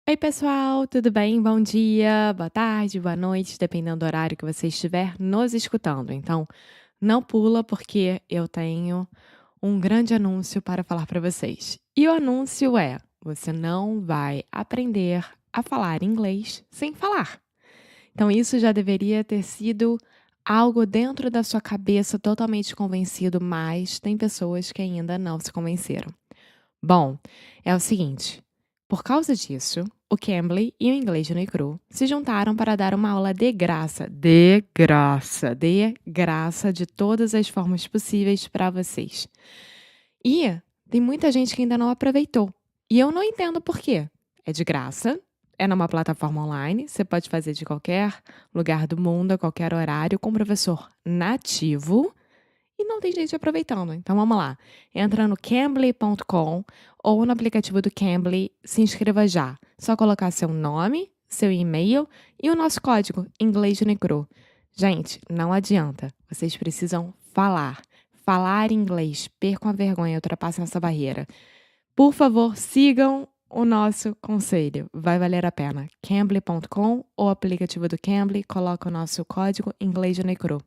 Oi, pessoal, tudo bem? Bom dia, boa tarde, boa noite, dependendo do horário que você estiver nos escutando. Então, não pula, porque eu tenho um grande anúncio para falar para vocês. E o anúncio é: você não vai aprender a falar inglês sem falar. Então, isso já deveria ter sido algo dentro da sua cabeça totalmente convencido, mas tem pessoas que ainda não se convenceram. Bom, é o seguinte: por causa disso, o Cambly e o Inglês no Cru se juntaram para dar uma aula de graça de todas as formas possíveis para vocês. E tem muita gente que ainda não aproveitou. E eu não entendo por quê. É de graça, é numa plataforma online, você pode fazer de qualquer lugar do mundo, a qualquer horário, com um professor nativo e não tem gente aproveitando. Então vamos lá. Entra no cambly.com ou no aplicativo do Cambly, se inscreva já. Só colocar seu nome, seu e-mail e o nosso código Inglês Unicru. Gente, não adianta. Vocês precisam falar. Falar inglês. Percam a vergonha, ultrapassem essa barreira. Por favor, sigam o nosso conselho. Vai valer a pena. Cambly.com ou aplicativo do Cambly, coloca o nosso código Inglês Unicru.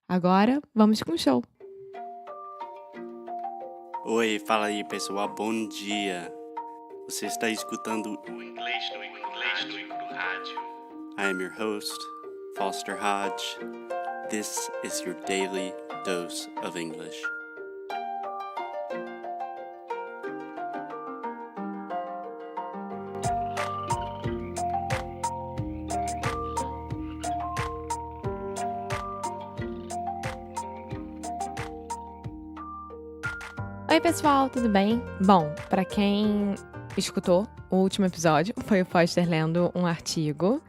Agora, vamos com o show. Oi, fala aí pessoal, bom dia. Você está escutando o Inglês no Rádio. I am your host, Foster Hodge. This is your daily dose of English. Oi, pessoal, tudo bem? Bom, para quem escutou o último episódio, foi o Foster lendo um artigo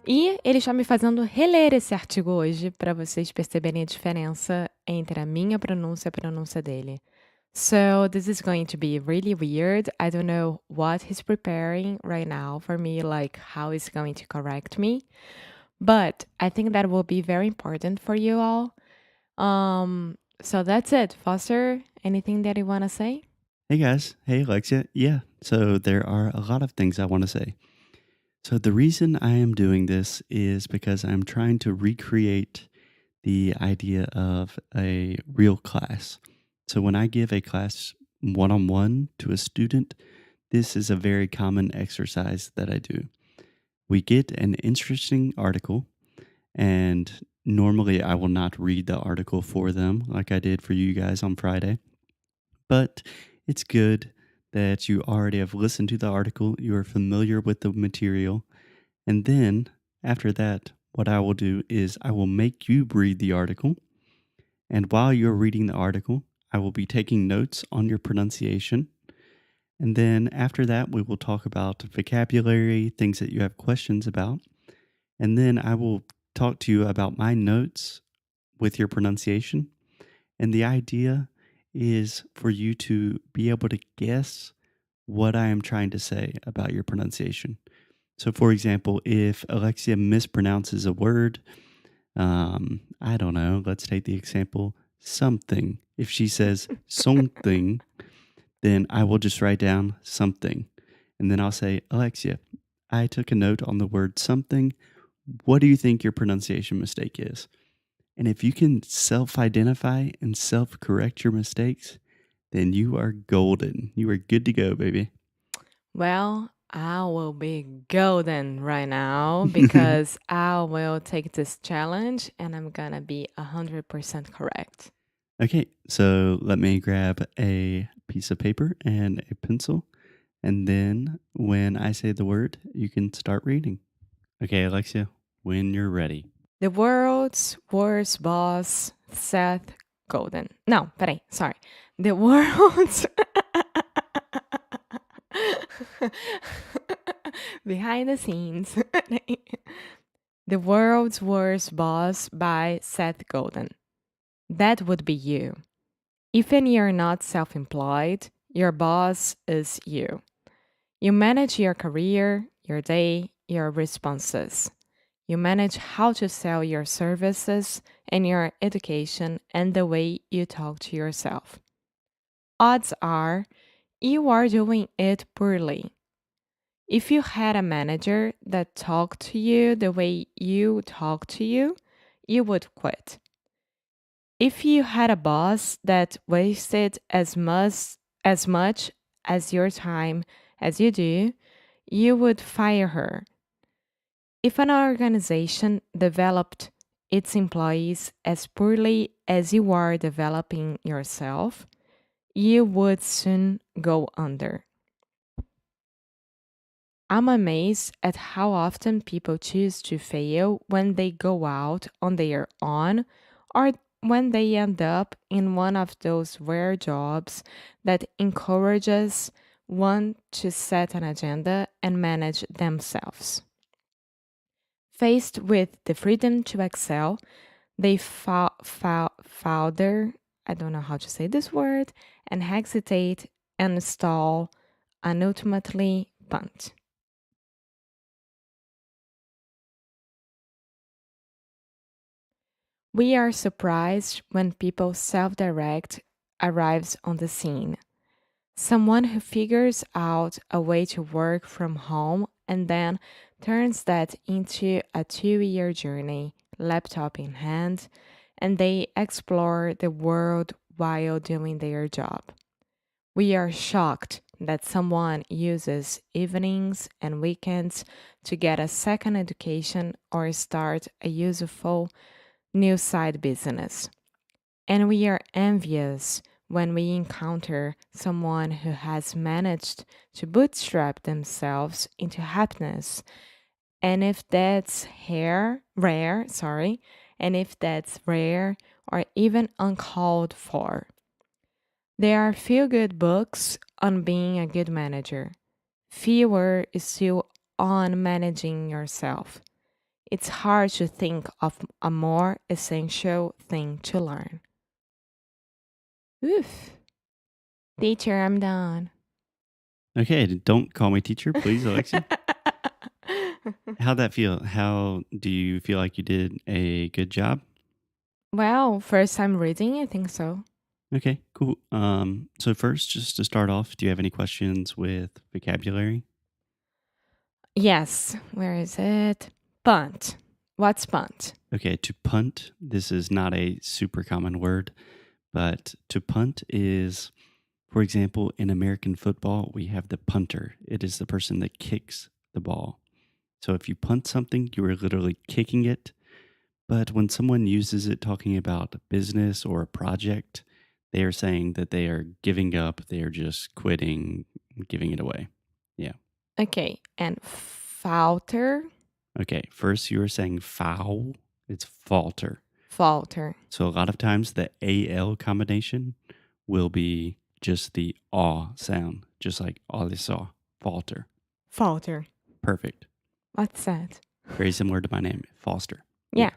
e ele está me fazendo reler esse artigo hoje para vocês perceberem a diferença entre a minha pronúncia e a pronúncia dele. So, this is going to be really weird. I don't know what he's preparing right now for me, like how he's going to correct me. But I think that will be very important for you all. So that's it. Foster, anything that you want to say? Hey guys, hey Alexia. Yeah, so there are a lot of things I want to say. So the reason I am doing this is because I'm trying to recreate the idea of a real class. So when I give a class one-on-one to a student, this is a very common exercise that I do. We get an interesting article, and normally I will not read the article for them like I did for you guys on Friday. But it's good that you already have listened to the article, you are familiar with the material, and then after that, what I will do is I will make you read the article. And while you're reading the article, I will be taking notes on your pronunciation. And then after that, we will talk about vocabulary, things that you have questions about. And then I will talk to you about my notes with your pronunciation. And the idea is for you to be able to guess what I am trying to say about your pronunciation. So, for example, if Alexia mispronounces a word, I don't know, let's take the example something. If she says something, then I will just write down something. And then I'll say, Alexia, I took a note on the word something. What do you think your pronunciation mistake is? And if you can self identify and self correct your mistakes, then you are golden. You are good to go, baby. Well, I will be golden right now because I will take this challenge and I'm gonna be 100% correct. Okay, so let me grab a piece of paper and a pencil. And then when I say the word, you can start reading. Okay, Alexia, when you're ready. The world's worst boss, Seth Golden. No, peraí, sorry. The world's. Behind the scenes. The World's Worst Boss by Seth Godin. That would be you. Even you're not self employed, your boss is you. You manage your career, your day, your responses. You manage how to sell your services and your education and the way you talk to yourself. Odds are you are doing it poorly. If you had a manager that talked to you the way you talk to you would quit. If you had a boss that wasted as much as your time as you do, you would fire her. If an organization developed its employees as poorly as you are developing yourself, you would soon go under. I'm amazed at how often people choose to fail when they go out on their own or when they end up in one of those rare jobs that encourages one to set an agenda and manage themselves. Faced with the freedom to excel, they founder, I don't know how to say this word, and hesitate and stall and ultimately punt. We are surprised when people self direct arrives on the scene. Someone who figures out a way to work from home and then turns that into a 2 year journey, laptop in hand, and they explore the world while doing their job. We are shocked that someone uses evenings and weekends to get a second education or start a useful new side business. And we are envious when we encounter someone who has managed to bootstrap themselves into happiness. And if that's and if that's rare or even uncalled for, there are few good books on being a good manager. Fewer is still on managing yourself. It's hard to think of a more essential thing to learn. Oof. Teacher, I'm done. Okay, don't call me teacher, please, Alexia. How'd that feel? How do you feel like you did a good job? Well, first time reading, I think so. Okay, cool. So first, just to start off, do you have any questions with vocabulary? Yes, where is it? Punt. What's punt? Okay, to punt, this is not a super common word, but to punt is, for example, in American football, we have the punter. It is the person that kicks the ball. So if you punt something, you are literally kicking it. But when someone uses it talking about a business or a project, they are saying that they are giving up, they are just quitting, giving it away. Yeah. Okay, and falter? Okay. First, you were saying foul, it's falter. Falter. So a lot of times the AL combination will be just the aw sound, just like Alisa, falter. Falter. Perfect. What's that? Very similar to my name, Foster. Yeah.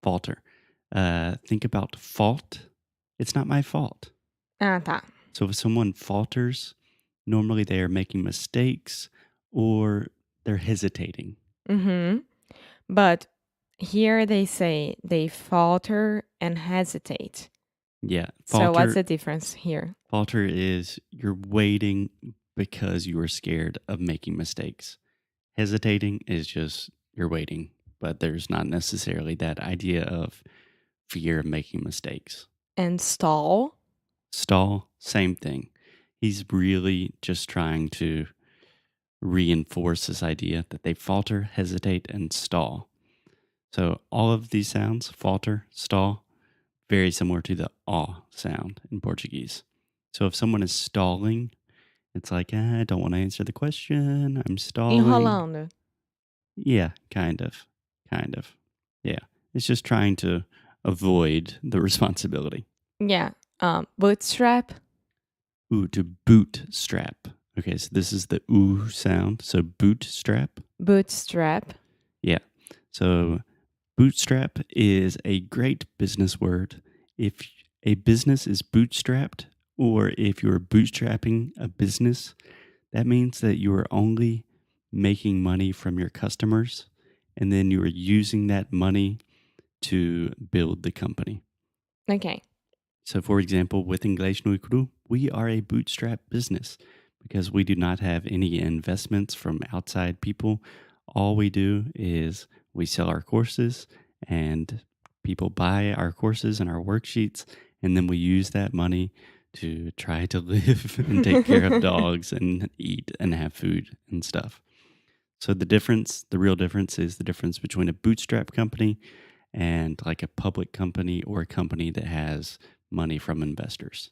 Falter. Think about fault. It's not my fault. Ah, tá. So if someone falters, normally they are making mistakes or they're hesitating. Mm-hmm. But here they say they falter and hesitate. Yeah. So what's the difference here? Falter is you're waiting because you are scared of making mistakes. Hesitating is just you're waiting, but there's not necessarily that idea of fear of making mistakes. And stall? Stall, same thing. He's really just trying to reinforce this idea that they falter, hesitate, and stall. So all of these sounds, falter, stall, very similar to the aw sound in Portuguese. So if someone is stalling, it's like, I don't want to answer the question. I'm stalling. Enrolando. Yeah, kind of. Kind of. Yeah. It's just trying to avoid the responsibility. Yeah. Bootstrap. Ooh, to bootstrap. Okay, so this is the ooh sound. So bootstrap. Bootstrap. Yeah. So bootstrap is a great business word. If a business is bootstrapped, or if you're bootstrapping a business, that means that you are only making money from your customers and then you are using that money to build the company. Okay. So, for example, with Inglês no Cru, we are a bootstrap business, because we do not have any investments from outside people. All we do is we sell our courses and people buy our courses and our worksheets, and then we use that money to try to live and take care of dogs and eat and have food and stuff. So the real difference is the difference between a bootstrap company and like a public company or a company that has money from investors.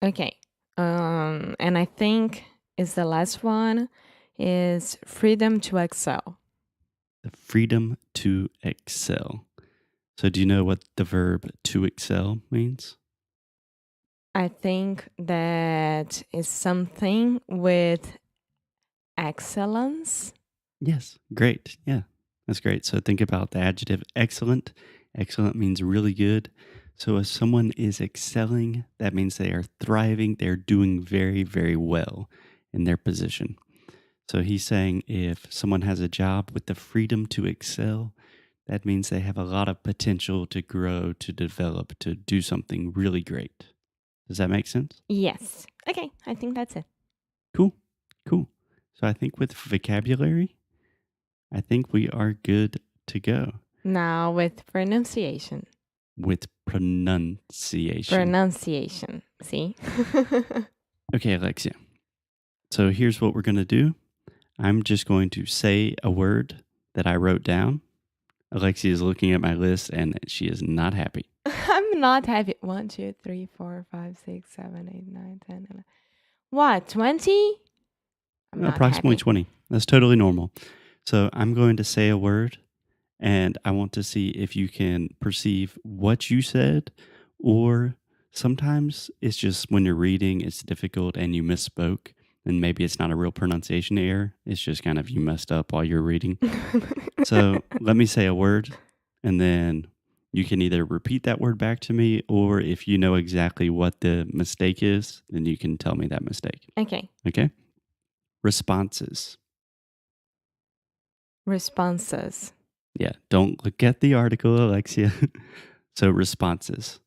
Okay. And I think is the last one is freedom to excel. The freedom to excel. So do you know what the verb to excel means? I think that is something with excellence. Yes, great. Yeah, that's great. So think about the adjective excellent. Excellent means really good. So if someone is excelling, that means they are thriving. They're doing very, very well in their position. So he's saying if someone has a job with the freedom to excel, that means they have a lot of potential to grow, to develop, to do something really great. Does that make sense? Yes. Okay, I think that's it. Cool. Cool. So I think with vocabulary, I think we are good to go. Now with pronunciation. With pronunciation. Pronunciation. See? Okay, Alexia. So here's what we're going to do. I'm just going to say a word that I wrote down. Alexia is looking at my list and she is not happy. I'm not happy. 1, 2, 3, 4, 5, 6, 7, 8, 9, 10, 11. What, 20? I'm not Approximately happy. 20. That's totally normal. So I'm going to say a word and I want to see if you can perceive what you said, or sometimes it's just when you're reading, it's difficult and you misspoke. And maybe it's not a real pronunciation error. It's just kind of you messed up while you're reading. So let me say a word, and then you can either repeat that word back to me, or if you know exactly what the mistake is, then you can tell me that mistake. Okay. Okay? Responses. Responses. Yeah, don't look at the article, Alexia. So responses,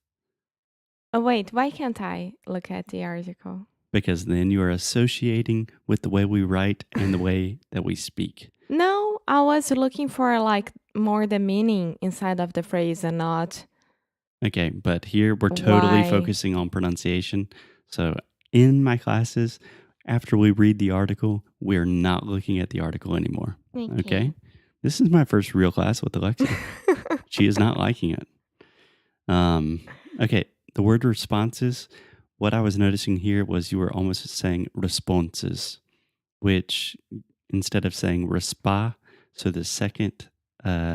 Oh, wait, why can't I look at the article? because then you are associating with the way we write and the way that we speak. No, I was looking for like more the meaning inside of the phrase and not Okay, but here we're totally why. focusing on pronunciation. So in my classes, after we read the article, we're not looking at the article anymore. Okay? This is my first real class with Alexia. She is not liking it. Okay, the word responses, what I was noticing here was you were almost saying responses, which instead of saying respa, so the second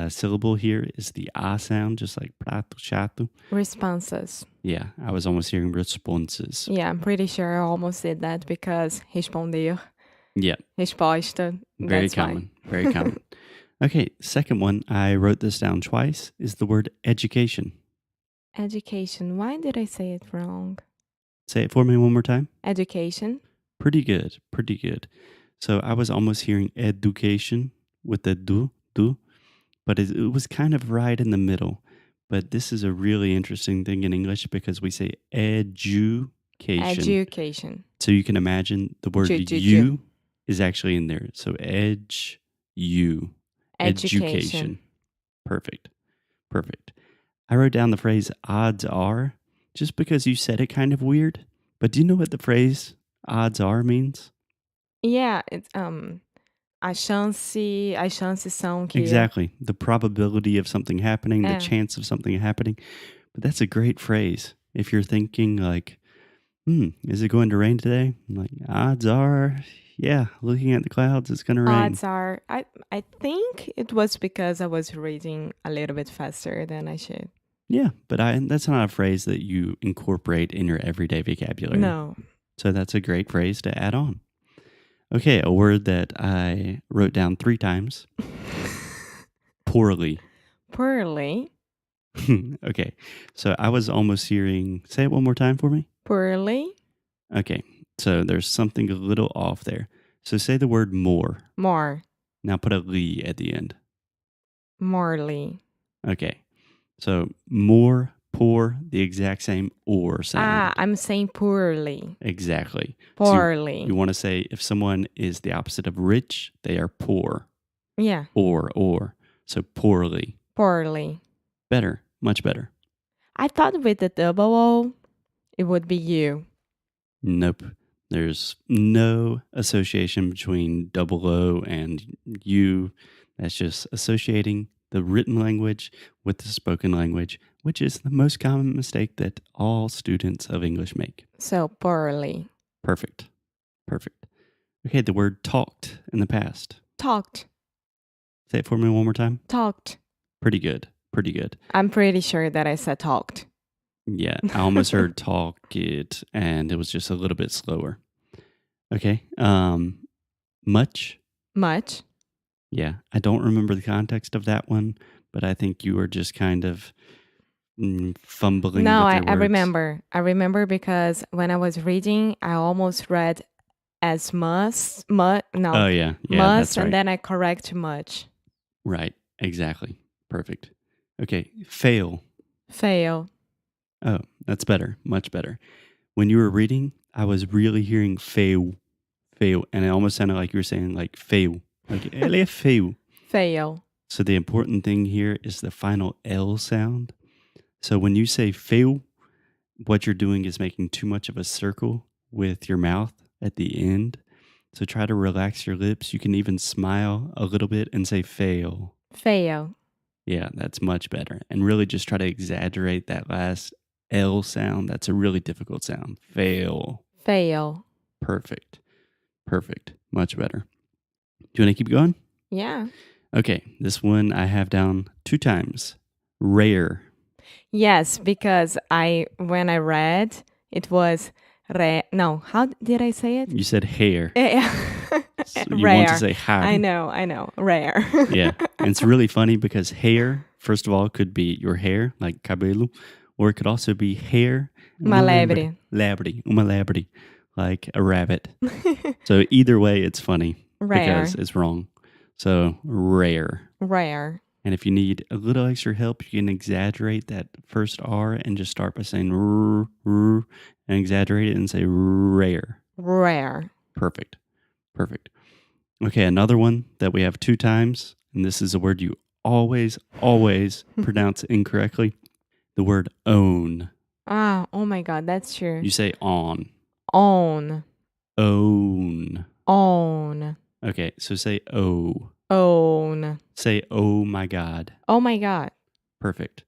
syllable here is the a sound, just like prato, chato. Responses. Yeah, I was almost hearing responses. Yeah, I'm pretty sure I almost did that because responder, Yeah, resposta. very That's common. fine. Very common. Okay, second one, I wrote this down twice, is the word education. Education. Why did I say it wrong? Say it for me one more time. Education. Pretty good, pretty good. So I was almost hearing education with the do, but it was kind of right in the middle. But this is a really interesting thing in English because we say education. Education. So you can imagine the word you is actually in there. So education. Perfect. Perfect. I wrote down the phrase odds are just because you said it kind of weird. But do you know what the phrase odds are means? Yeah, it's a chance são que Exactly. The probability of something happening, the É. chance of something happening. But that's a great phrase. If you're thinking like, is it going to rain today? Like, odds are, yeah, looking at the clouds, it's going to rain. Odds are I think it was because I was reading a little bit faster than I should. Yeah, but that's not a phrase that you incorporate in your everyday vocabulary. No. So that's a great phrase to add on. Okay, a word that I wrote down 3 times. Poorly. Poorly. Okay, so I was almost hearing, say it one more time for me. Poorly. Okay, so there's something a little off there. So say the word more. More. Now put a li at the end. Morely. Okay, so more poor, the exact same or sound. I'm saying poorly. Exactly. Poorly. So you want to say if someone is the opposite of rich, they are poor. Yeah. Or. So poorly. Poorly. Better. Much better. I thought with the double O, it would be you. Nope. There's no association between double O and you. That's just associating the written language with the spoken language, which is the most common mistake that all students of English make. So poorly. Perfect. Okay, the word talked in the past. Talked. Say it for me one more time. Talked. Pretty good. I'm pretty sure that I said talked. Yeah, I almost heard talk it, and it was just a little bit slower. Okay. Much. Much. Yeah, I don't remember the context of that one, but I think you were just kind of fumbling. No, with your I words. remember. I remember because when I was reading, I almost read as must. Oh yeah, must, that's right. and then I correct much. Right, exactly. Perfect. Okay, fail. Fail. Oh, that's better. Much better. When you were reading, I was really hearing fail, and it almost sounded like you were saying like fail, like ele fail. Fail. So the important thing here is the final L sound. So when you say fail, what you're doing is making too much of a circle with your mouth at the end. So try to relax your lips. You can even smile a little bit and say fail. Fail. Yeah, that's much better. And really just try to exaggerate that last L sound. That's a really difficult sound. Fail. Fail. Perfect. Much better. Do you want to keep going? Yeah. Okay, this one I have down 2 times. Rare. Yes, because when I read, it was no, how did I say it? You said hair. So you Rare. want to say hair. I know. Rare. Yeah. And it's really funny because hair, first of all, could be your hair, like cabelo, or it could also be hair. Uma lebre. Uma lebre, like a rabbit. So either way, it's funny Rare. because it's wrong. So rare. And if you need a little extra help, you can exaggerate that first R and just start by saying and exaggerate it and say rare. Perfect. Okay, another one that we have 2 times, and this is a word you always pronounce incorrectly. The word own. Oh my God, that's true. You say on. Own. Okay, so say oh. Own. Say oh my God. Oh my God. Perfect.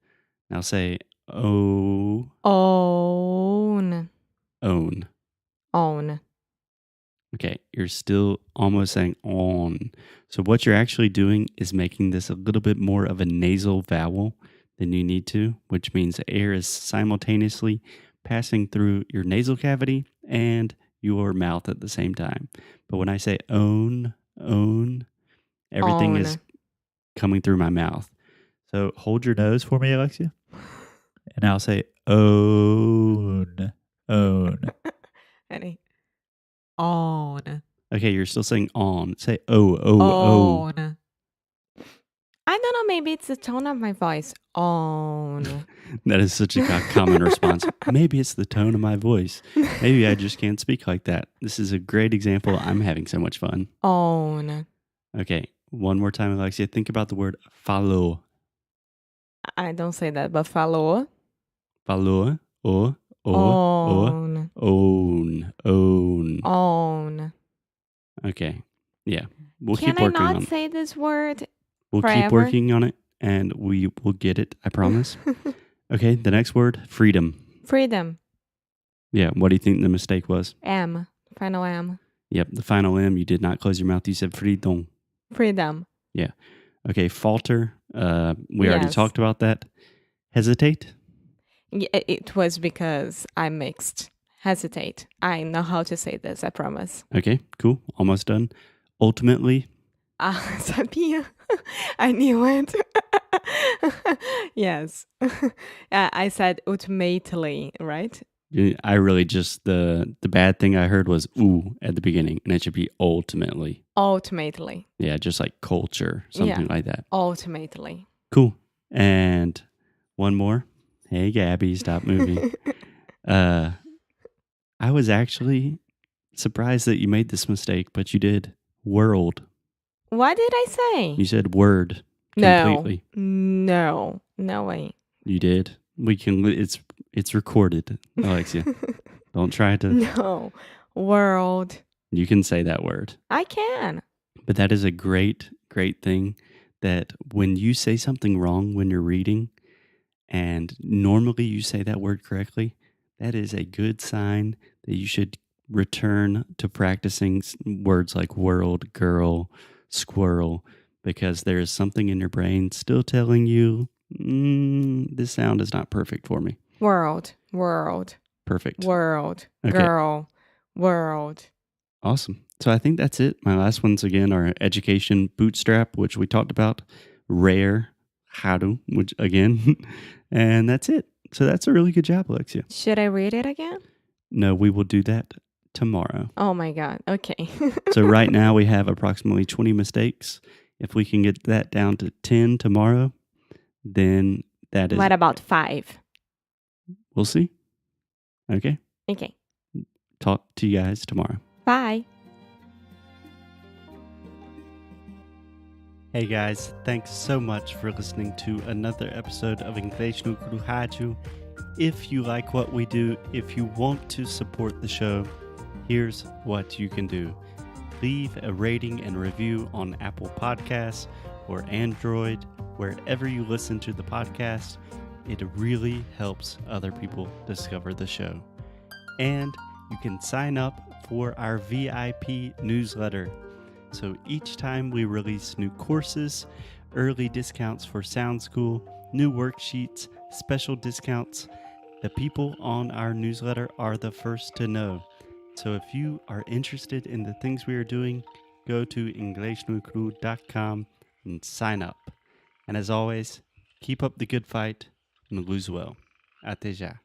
Now say oh. Own. Okay, you're still almost saying on. So what you're actually doing is making this a little bit more of a nasal vowel than you need to, which means air is simultaneously passing through your nasal cavity and your mouth at the same time. But when I say own, everything is coming through my mouth. So hold your nose for me, Alexia. And I'll say own. Ready? Own. Okay, you're still saying on. Say oh. Own. I don't know, maybe it's the tone of my voice. Own. That is such a common response. Maybe it's the tone of my voice. Maybe I just can't speak like that. This is a great example. I'm having so much fun. Own. Okay, one more time, Alexia. Think about the word follow. I don't say that, but follow. Follow. Own. Okay. Yeah. We'll keep working on it. Can I not say this word? We'll keep working on it and we will get it, I promise. Okay, the next word, freedom. Freedom. Yeah, what do you think the mistake was? M. Final M. Yep, the final M, you did not close your mouth. You said freedom. Yeah. Okay, falter. We already talked about that. Hesitate. Yeah, it was because I mixed. Hesitate. I know how to say this, I promise. Okay, cool. Almost done. Ultimately. Sabia. I knew it. Yes. I said ultimately, right? I really just, the bad thing I heard was ooh at the beginning, and it should be ultimately. Ultimately. Yeah, just like culture, something like that. Ultimately. Cool. And one more. Hey, Gabby, stop moving. I was actually surprised that you made this mistake, but you did. World. What did I say? You said word No. completely. No. No way. You did. We can. It's recorded, Alexia. Don't try to. No. World. You can say that word. I can. But that is a great, great thing that when you say something wrong when you're reading, and normally you say that word correctly, that is a good sign that you should return to practicing words like world, girl, squirrel, because there is something in your brain still telling you, this sound is not perfect for me. World. World. Perfect. World. Okay. Girl. World. Awesome. So I think that's it. My last ones again are education, bootstrap, which we talked about, rare, haru, which again, and that's it. So that's a really good job, Alexia. Should I read it again? No, we will do that tomorrow. Oh my God. Okay. So right now we have approximately 20 mistakes. If we can get that down to 10 tomorrow, then that is... What about 5? We'll see. Okay. Okay. Talk to you guys tomorrow. Bye. Hey guys, thanks so much for listening to another episode of Inglês no Rádio. If you like what we do, if you want to support the show, here's what you can do. Leave a rating and review on Apple Podcasts or Android, wherever you listen to the podcast. It really helps other people discover the show. And you can sign up for our VIP newsletter. So each time we release new courses, early discounts for Sound School, new worksheets, special discounts, the people on our newsletter are the first to know. So if you are interested in the things we are doing, go to inglesnucru.com and sign up. And as always, keep up the good fight and lose well. Até já.